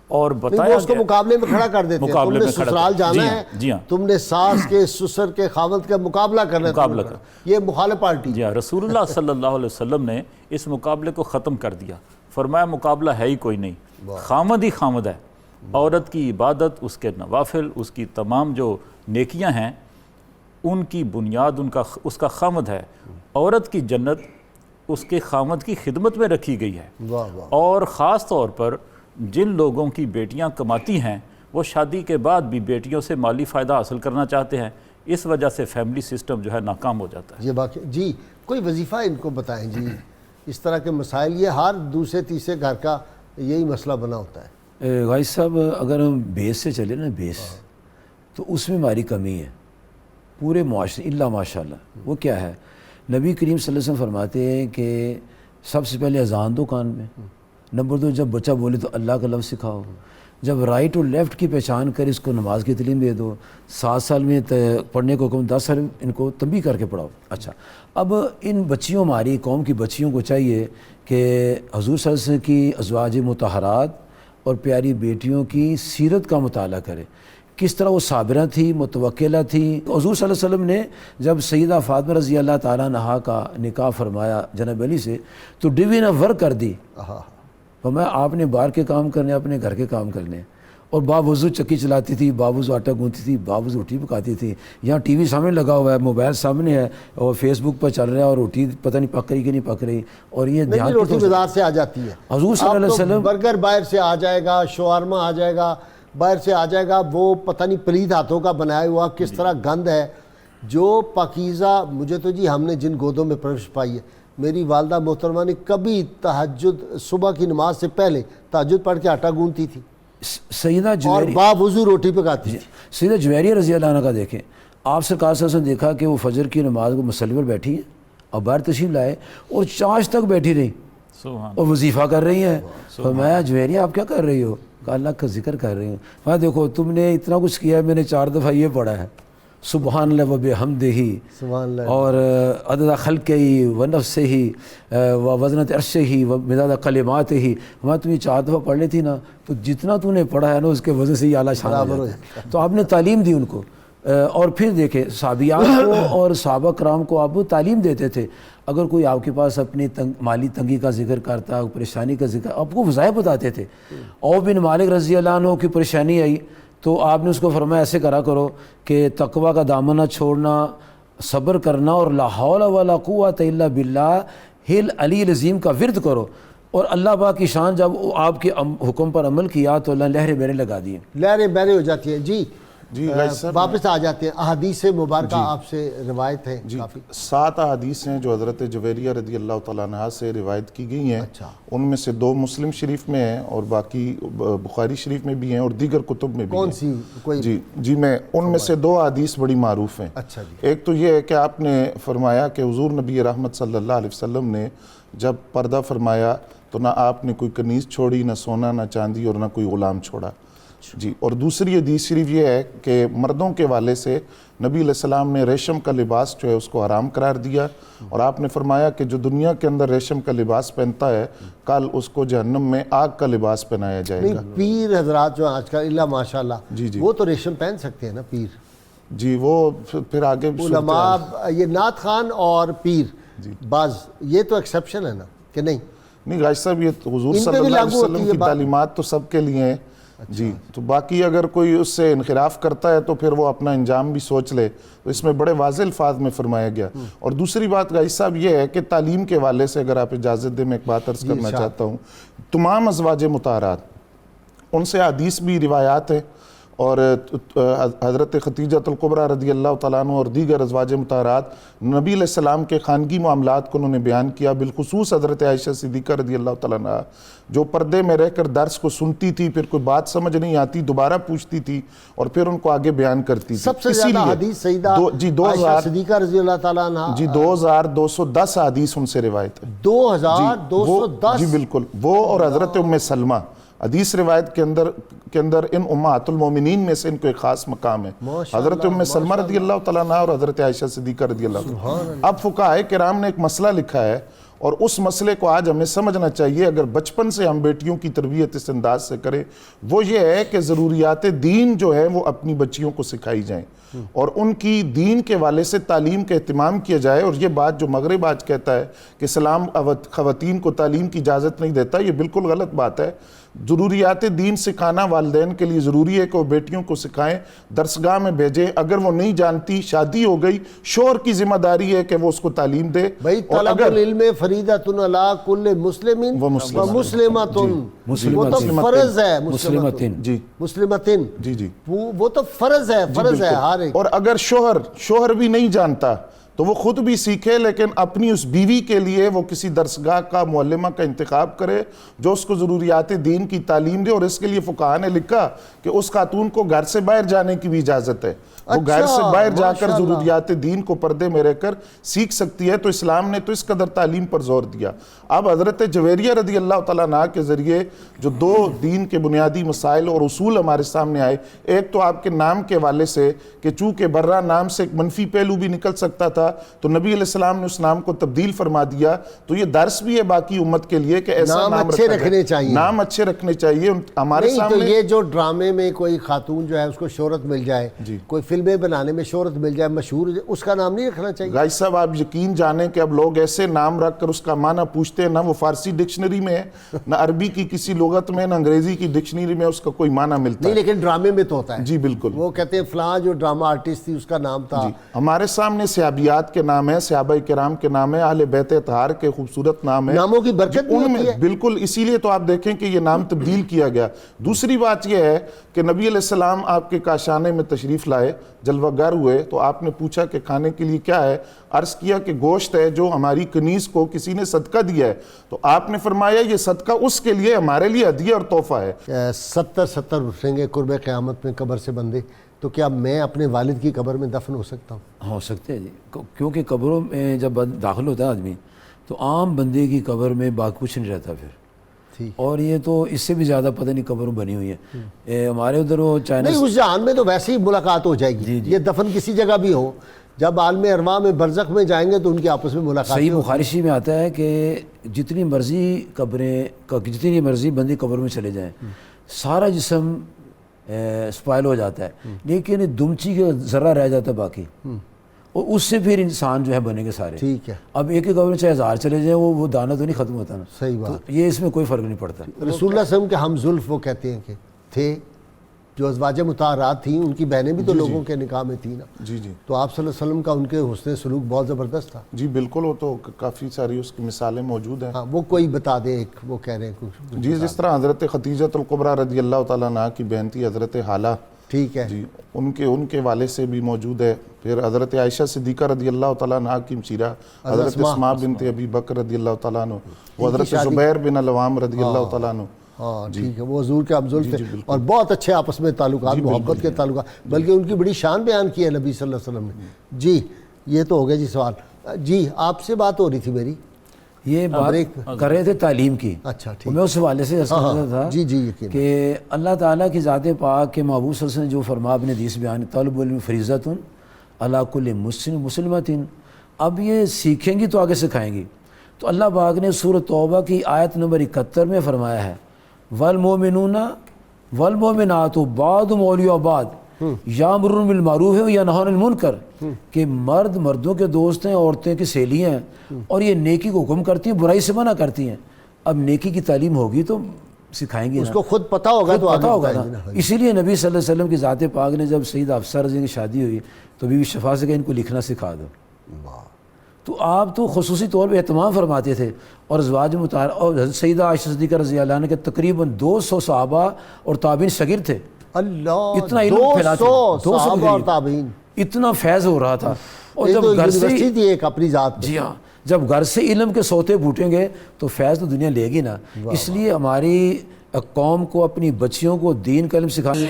اور بتایا اس کو مقابلے میں کھڑا کر دیتے ہیں. تم نے سسرال جانا ہے، تم نے ساس کے سسر کے خاوند کا مقابلہ کرنا ہے، یہ مخالف پارٹی. جی ہاں، رسول اللہ صلی اللہ علیہ وسلم نے اس مقابلے کو ختم کر دیا. فرمایا مقابلہ ہے ہی کوئی نہیں، خاوند ہی خاوند ہے. عورت کی عبادت، اس کے نوافل، اس کی تمام جو نیکیاں ہیں، ان کی بنیاد اس کا خاوند ہے. عورت کی جنت اس کے خاوند کی خدمت میں رکھی گئی ہے. اور خاص طور پر جن لوگوں کی بیٹیاں کماتی ہیں وہ شادی کے بعد بھی بیٹیوں سے مالی فائدہ حاصل کرنا چاہتے ہیں. اس وجہ سے فیملی سسٹم جو ہے ناکام ہو جاتا ہے. یہ باقی جی کوئی وظیفہ ان کو بتائیں جی. اس طرح کے مسائل یہ ہر دوسرے تیسرے گھر کا یہی مسئلہ بنا ہوتا ہے. غازی صاحب اگر ہم بیس سے چلے نا، بیس تو اس میں ہماری کمی ہے پورے معاشرے اللہ ماشاءاللہ. وہ کیا ہے؟ نبی کریم صلی اللہ علیہ وسلم فرماتے ہیں کہ سب سے پہلے اذان دو کان میں. نمبر 2، جب بچہ بولے تو اللہ کا لفظ سکھاؤ. جب رائٹ اور لیفٹ کی پہچان کر اس کو نماز کی تعلیم دے دو. 7 سال میں پڑھنے کو حکم، 10 سال ان کو تنبیہ کر کے پڑھاؤ. اچھا، اب ان بچیوں، ہماری قوم کی بچیوں کو چاہیے کہ حضور صلی اللہ علیہ وسلم کی ازواج مطہرات اور پیاری بیٹیوں کی سیرت کا مطالعہ کرے. کس طرح وہ صابرہ تھی، متوکلہ تھی. حضور صلی اللہ علیہ وسلم نے جب سیدہ فاطمہ رضی اللہ تعالیٰ عنہا کا نکاح فرمایا جناب علی سے تو ڈویژن آف ورک کر دی. فرمایا آپ نے باہر کے کام کرنے، اپنے گھر کے کام کرنے. اور باوضو چکی چلاتی تھی، باوضو آٹا گونتی تھی، باوضو روٹی پکاتی تھی. یہاں ٹی وی سامنے لگا ہوا ہے، موبائل سامنے ہے، اور فیس بک پر چل رہا ہے، اور روٹی پتہ نہیں پک رہی کہ نہیں پک رہی. اور یہ دھیان روٹی بازار سے آ جاتی ہے. حضور صلی اللہ علیہ وسلم برگر باہر سے آ جائے گا، شوارما آ جائے گا، باہر سے آ جائے گا، وہ پتہ نہیں پلید ہاتھوں کا بنایا ہوا کس طرح گند ہے. جو پاکیزہ، مجھے تو جی ہم نے جن گودوں میں پرورش پائی ہے، میری والدہ محترمہ نے کبھی تہجد صبح کی نماز سے پہلے تہجد پڑھ کے آٹا گوندتی تھی سیدہ اور جویری باوضو روٹی پکاتی تھی. سیدہ جویریہ رضی اللہ عنہ کا دیکھیں, آپ سرکار صلی اللہ علیہ وسلم دیکھا کہ وہ فجر کی نماز کو مصلی پر بیٹھی ہیں اور باہر تشریف لائے اور چاش تک بیٹھی رہی سبحان اور وظیفہ کر رہی ہیں. فرمایا جویریہ آپ کیا کر رہی ہو؟ کہا اللہ کا ذکر کر رہی ہوں. فرمایا دیکھو تم نے اتنا کچھ کیا ہے, میں نے 4 دفعہ یہ پڑھا ہے سبحان اللہ و بحمدہ سبحان اللہ. اور عدد خلقہ و نفسہ و وزنۃ عرشہ و مداد کلماتہ. ہمارا تم یہ 4 دفعہ پڑھ لی تھی نا, تو جتنا تو نے پڑھا ہے نا اس کے وزن سے یہ اعلیٰ شان ہو جاتا ہے. تو آپ نے تعلیم دی ان کو. اور پھر دیکھیں صحابیات کو اور صحابہ کرام کو آپ تعلیم دیتے تھے. اگر کوئی آپ کے پاس اپنی مالی تنگی کا ذکر کرتا, پریشانی کا ذکر, آپ کو وظائف بتاتے تھے. عوف بن مالک رضی اللہ عنہ کی پریشانی آئی تو آپ نے اس کو فرمایا ایسے کرا کرو کہ تقوی کا دامن نہ چھوڑنا, صبر کرنا, اور لا حول ولا قوت الا باللہ ہل علی العظیم کا ورد کرو. اور اللہ پاک کی شان جب آپ کے حکم پر عمل کیا تو اللہ لہریں بہریں لگا دیے. لہریں بہریں ہو جاتی ہیں. جی جی غازی صاحب واپس آ جاتے ہیں. احادیث مبارکہ آپ سے روایت ہے کافی. 7 احادیث ہیں جو حضرت جویریہ رضی اللہ تعالیٰ عنہ سے روایت کی گئی ہیں. ان میں سے 2 مسلم شریف میں ہیں اور باقی بخاری شریف میں بھی ہیں اور دیگر کتب میں بھی ہیں. کون سی کوئی؟ جی میں ان میں سے 2 احادیث بڑی معروف ہیں. اچھا جی. ایک تو یہ ہے کہ آپ نے فرمایا کہ حضور نبی رحمت صلی اللہ علیہ وسلم نے جب پردہ فرمایا تو نہ آپ نے کوئی کنیز چھوڑی, نہ سونا, نہ چاندی, اور نہ کوئی غلام چھوڑا. جی. اور دوسری حدیث شریف یہ ہے کہ مردوں کے والے سے نبی علیہ السلام نے ریشم کا لباس جو ہے اس کو حرام قرار دیا, اور آپ نے فرمایا کہ جو دنیا کے اندر ریشم کا لباس پہنتا ہے کل اس کو جہنم میں آگ کا لباس پہنایا جائے گا. پیر حضرات جو آج کل اللہ ماشاءاللہ جی وہ تو ریشم پہن سکتے ہیں نا پیر. جی وہ پھر آگے علماء یہ نعت خان اور پیر بعض یہ تو ایکسیپشن ہے نا کہ نہیں؟ نہیں غازی صاحب یہ حضور صلی اللہ علیہ وسلم کی تعلیمات تو سب کے لیے ہیں. جی تو باقی اگر کوئی اس سے انحراف کرتا ہے تو پھر وہ اپنا انجام بھی سوچ لے. تو اس میں بڑے واضح الفاظ میں فرمایا گیا. اور دوسری بات غازی صاحب یہ ہے کہ تعلیم کے والے سے اگر آپ اجازت دیں میں ایک بات عرض کرنا چاہتا ہوں. تمام ازواج مطہرات ان سے حدیث بھی روایات ہیں, اور حضرت خدیجہ الکبریٰ رضی اللہ تعالیٰ عنہ اور دیگر ازواج مطہرات نبی علیہ السلام کے خانگی معاملات کو انہوں نے بیان کیا. بالخصوص حضرت عائشہ صدیقہ رضی اللہ تعالیٰ عنہ جو پردے میں رہ کر درس کو سنتی تھی, پھر کوئی بات سمجھ نہیں آتی دوبارہ پوچھتی تھی اور پھر ان کو آگے بیان کرتی تھی. سب سے زیادہ حدیث سیدہ عائشہ صدیقہ رضی اللہ تعالیٰ عنہ. جی 2210 حدیث ان سے روایت ہے. 2210 جی بالکل. وہ اور حضرت ام سلمہ حدیث روایت کے اندر ان امہات المومنین میں سے ان کو ایک خاص مقام ہے. حضرت ام سلمہ رضی اللہ تعالیٰ عنہ اور حضرت عائشہ صدیقہ رضی اللہ عنہ. اب فقہائے کرام نے ایک مسئلہ لکھا ہے اور اس مسئلے کو آج ہمیں سمجھنا چاہیے اگر بچپن سے ہم بیٹیوں کی تربیت اس انداز سے کریں. وہ یہ ہے کہ ضروریات دین جو ہے وہ اپنی بچیوں کو سکھائی جائیں اور ان کی دین کے والے سے تعلیم کا اہتمام کیا جائے. اور یہ بات جو مغرب آج کہتا ہے کہ اسلام خواتین کو تعلیم کی اجازت نہیں دیتا, یہ بالکل غلط بات ہے. ضروریات دین سکھانا والدین کے لیے ضروری ہے کہ وہ بیٹیوں کو سکھائیں, درسگاہ میں بھیجیں. اگر وہ نہیں جانتی, شادی ہو گئی, شوہر کی ذمہ داری ہے کہ وہ اس کو تعلیم دے. بھائی طلب العلم فریضۃ علی کل مسلم و مسلمۃ, وہ تو فرض ہے. مسلمتن جی وہ تو فرض ہے ہر ایک. اور اگر شوہر بھی نہیں جانتا تو وہ خود بھی سیکھے, لیکن اپنی اس بیوی کے لیے وہ کسی درسگاہ کا معلمہ کا انتخاب کرے جو اس کو ضروریات دین کی تعلیم دے. اور اس کے لیے فقہاء نے لکھا کہ اس خاتون کو گھر سے باہر جانے کی بھی اجازت ہے. وہ گھر سے باہر جا کر ضروریات دین کو پردے میں رہ کر سیکھ سکتی ہے. تو اسلام نے تو اس قدر تعلیم پر زور دیا. اب حضرت جویریہ رضی اللہ تعالیٰ عنہ کے ذریعے جو 2 دین کے بنیادی مسائل اور اصول ہمارے سامنے آئے. ایک تو آپ کے نام کے حوالے سے کہ چونکہ برہ نام سے ایک منفی پہلو بھی نکل سکتا تھا تو نبی علیہ السلام نے اس نام کو تبدیل فرما دیا. تو یہ درس بھی ہے باقی امت کے لیے کہ ایسا نام اچھے رکھنے چاہیے, نام اچھے رکھنے چاہیے. ہمارے سامنے تو یہ جو ڈرامے میں کوئی خاتون جو ہے اس کو شہرت مل جائے, کوئی فلمیں بنانے میں شہرت مل جائے, مشہور, اس کا نام نہیں رکھنا چاہیے. غازی صاحب آپ یقین جانیں کہ اب لوگ ایسے نام رکھ کر اس کا معنی پوچھتے ہیں, نہ وہ فارسی ڈکشنری میں ہے, نہ عربی کی کسی لغت میں, نہ انگریزی کی ڈکشنری میں اس کا کوئی معنی ملتا ہے. نہیں لیکن ڈرامے میں تو ہوتا ہے. جی بالکل. وہ کہتے ہیں فلاں جو ڈرامہ آرٹسٹ تھی اس کا نام تھا. ہمارے سامنے صحابیات انبیاء کے نام ہیں، صحابہ کرام کے نام ہیں، اہل بیت اطہار کے خوبصورت نام ہیں، ناموں کی برکت بھی ان ہوتی میں ہے۔ بالکل، اسی لیے تو آپ دیکھیں کہ یہ نام تبدیل کیا گیا۔ دوسری بات یہ ہے کہ نبی علیہ السلام آپ کے کاشانے میں تشریف لائے، جلوہ گر ہوئے، تو آپ نے پوچھا کہ کھانے کے لیے کیا ہے؟ عرض کیا کہ گوشت ہے جو ہماری کنیز کو کسی نے صدقہ دیا ہے، تو آپ نے فرمایا یہ صدقہ اس کے لیے، ہمارے لیے ہدیہ اور تحفہ ہے۔ 70 اٹھیں گے قرب قیامت میں قبر سے بندے، تو کیا میں اپنے والد کی قبر میں دفن ہو سکتا ہوں؟ ہو سکتے ہیں جی، کیونکہ قبروں میں جب داخل ہوتا ہے آدمی تو عام بندے کی قبر میں باقی کچھ نہیں رہتا پھر، ٹھیک، اور یہ تو اس سے بھی زیادہ پتہ نہیں قبروں بنی ہوئی ہیں ہمارے ادھر وہ چائنا نہیں، اس جہان میں تو ویسے ہی ملاقات ہو جائے گی، یہ دفن کسی جگہ بھی ہو، جب عالم ارواح میں برزخ میں جائیں گے تو ان کی آپس میں ملاقات صحیح بخاری شریف میں آتا ہے کہ جتنی مرضی بندی قبر میں چلے جائیں سارا جسم سپائل ہو جاتا ہے، لیکن دمچی کا ذرہ رہ جاتا ہے باقی، اور اس سے پھر انسان جو ہے بنے گے سارے۔ ٹھیک ہے، اب ایک قبر میں چاہے 1000 چلے جائیں وہ دانہ تو نہیں ختم ہوتا نا، صحیح تو بات۔ یہ اس میں کوئی فرق نہیں پڑتا۔ رسول اللہ صلی اللہ علیہ وسلم کے ہم زلف وہ کہتے ہیں کہ تھے، جو ازواج مطہرات تھیں ان کی بہنیں بھی تو لوگوں کے نکاح میں تھیں نا، جی جی تو آپ صلی اللہ علیہ وسلم کا ان کے حسن سلوک بہت زبردست تھا۔ جی بالکل، وہ تو کافی ساری اس کی مثالیں موجود ہیں۔ ہاں، وہ کوئی بتا دیں، ایک وہ کہہ رہے ہیں کچھ۔ جی، جس طرح حضرت خدیجہ الکبریٰ رضی اللہ تعالیٰ عنہ کی بہن تھی حضرت حالہ، ٹھیک ہے، جی ان کے والد سے بھی موجود ہے۔ پھر حضرت عائشہ صدیقہ رضی اللہ تعالیٰ عنہ کی مشیرہ حضرت اسماء بنت ابی بکر رضی اللہ تعالیٰ عنہ، وہ حضرت زبیر بن العوام رضی اللہ تعالیٰ عنہ۔ ہاں ٹھیک ہے، وہ حضور کے ہم زلف تھے اور بہت اچھے آپس میں تعلقات، محبت کے تعلقات، بلکہ ان کی بڑی شان بیان کی ہے نبی صلی اللہ علیہ وسلم نے۔ جی یہ تو ہو گیا جی سوال۔ جی آپ سے بات ہو رہی تھی میری، یہ بات کر رہے تھے تعلیم کی، اچھا ٹھیک، میں اس حوالے سے عرض کر رہا تھا جی جی یقین، کہ اللہ تعالیٰ کی ذات پاک کے محبوب صلی اللہ علیہ وسلم نے جو فرما اپنے حدیث بیان، طلب العلم فریضۃ علی کل مسلم مسلمۃ، اب یہ سیکھیں گی تو آگے سکھائیں گی، تو اللہ پاک نے سورۃ توبہ کی آیت نمبر 71 میں فرمایا ہے والمؤمنون والمؤمنات بعضهم اولیاء بعض یامرون بالمعروف وینہون عن المنکر، کہ مرد مردوں کے دوست ہیں، عورتیں کی سہیلیاں ہیں، اور یہ نیکی کو حکم کرتی ہیں، برائی سے منع کرتی ہیں۔ اب نیکی کی تعلیم ہوگی تو سکھائیں گے، اس کو خود پتہ ہوگا تو پتہ ہوگا آگے نا۔ بتائیں گے۔ اسی لیے نبی صلی اللہ علیہ وسلم کی ذات پاک نے جب سید حفصہ رضی کی شادی ہوئی تو بیوی شفا سے کہ ان کو لکھنا سکھا دو، تو آپ تو خصوصی طور پہ اہتمام فرماتے تھے، اور ازواج مطہرہ اور حضرت سیدہ عائشہ صدیقہ رضی اللہ عنہ کے تقریباً 200 صحابہ اور تابعین شاگرد تھے، اللہ، اتنا علم پھیلاتے تھے، 200 صحابہ اور تابعین، اتنا فیض ہو رہا تھا۔ اور یہ جب تو گھر سے، یونیورسٹی تھی ایک اپنی ذات میں۔ جی ہاں، جب گھر سے علم کے سوتے پھوٹیں گے تو فیض تو دنیا لے گی نا۔ اس لیے ہماری قوم کو، اپنی بچیوں کو دین کا علم سکھانا۔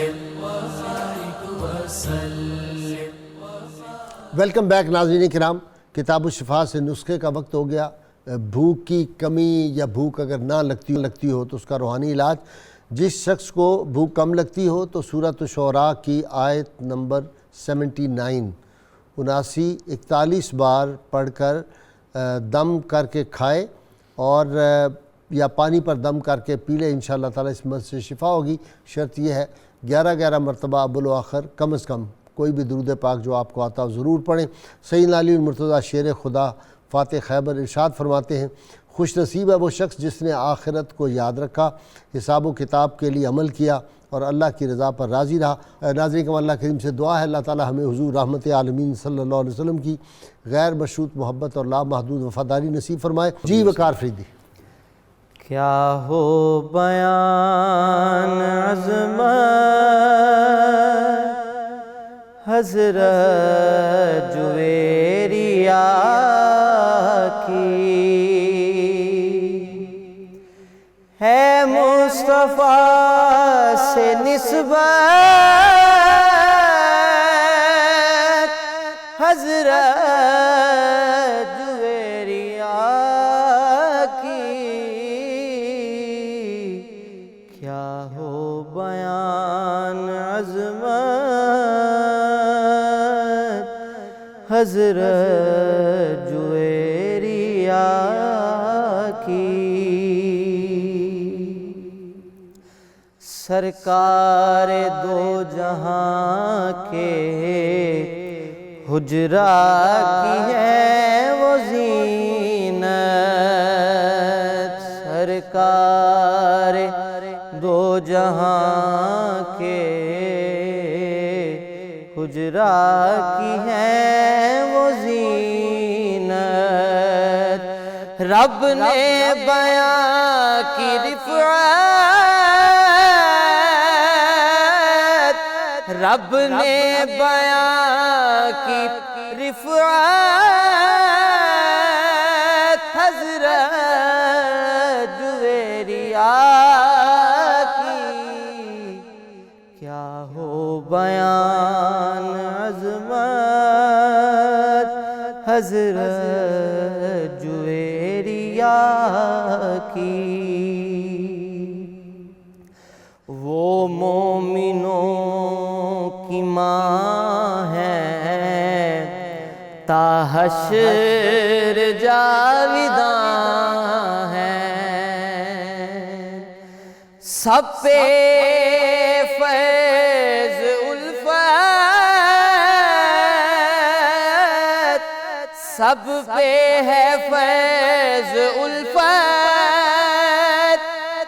ویلکم بیک ناظرین کرام، کتاب الشفا سے نسخے کا وقت ہو گیا۔ بھوک کی کمی یا بھوک اگر نہ لگتی ہو تو اس کا روحانی علاج۔ جس شخص کو بھوک کم لگتی ہو تو سورۃ الشعراء کی آیت نمبر 79 41 بار پڑھ کر دم کر کے کھائے، اور یا پانی پر دم کر کے پی لے، انشاءاللہ تعالیٰ اس مرض سے شفا ہوگی۔ شرط یہ ہے 11 مرتبہ اول و آخر کم از کم کوئی بھی درود پاک جو آپ کو آتا ہو ضرور پڑھیں۔ سیدنا علی المرتضیٰ شیر خدا فاتح خیبر ارشاد فرماتے ہیں، خوش نصیب ہے وہ شخص جس نے آخرت کو یاد رکھا، حساب و کتاب کے لیے عمل کیا اور اللہ کی رضا پر راضی رہا۔ ناظرین کرام، اللہ کریم سے دعا ہے اللہ تعالیٰ ہمیں حضور رحمت عالمین صلی اللہ علیہ وسلم کی غیر مشروط محبت اور لامحدود وفاداری نصیب فرمائے۔ جی وقار فریدی، کیا ہو بیان عظمت حضرت جویریہ کی، ہے مصطفیٰ سے نسبت حضرت جویریہ کی، کیا ہو بیان عظمت حضرت جویریہ کی۔ سرکار دو جہاں کے حجرا کی ہے وہ زینت، سرکار دو جہاں کے حجرا کی ہے وہ زینت، رب نے بیاں کی رفعت، رب نے بیاں کی رفعت، حضرت جویریہ کی کیا ہو بیان عظمت، حضرت جویریہ کی۔ وہ مومنوں کی ماں ہے، تا حشر جاویداں ہے، سب پہ فیض الفت، سب پہ ہے فیض الفت،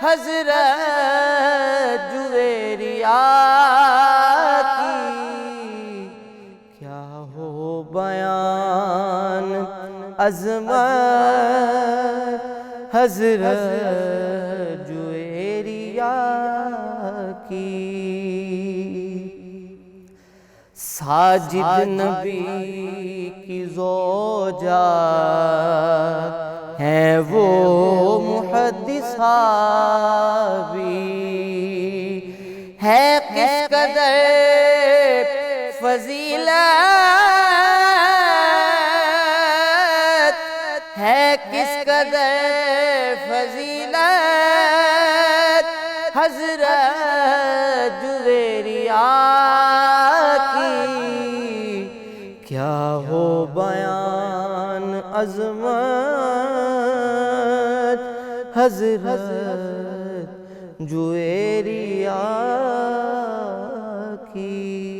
حضرت جویریہ کی کیا ہو بیان عظمت، حضرت جویریہ کی۔ ساجد نبی کی زوجہ ہے وہ محدثہ بھی، ہے کس قدر فضیلت، ہے کس قدر فضیلت، حضرت جویریہ کی کیا ہو بیان عظمت، حضرت جویریہ کی۔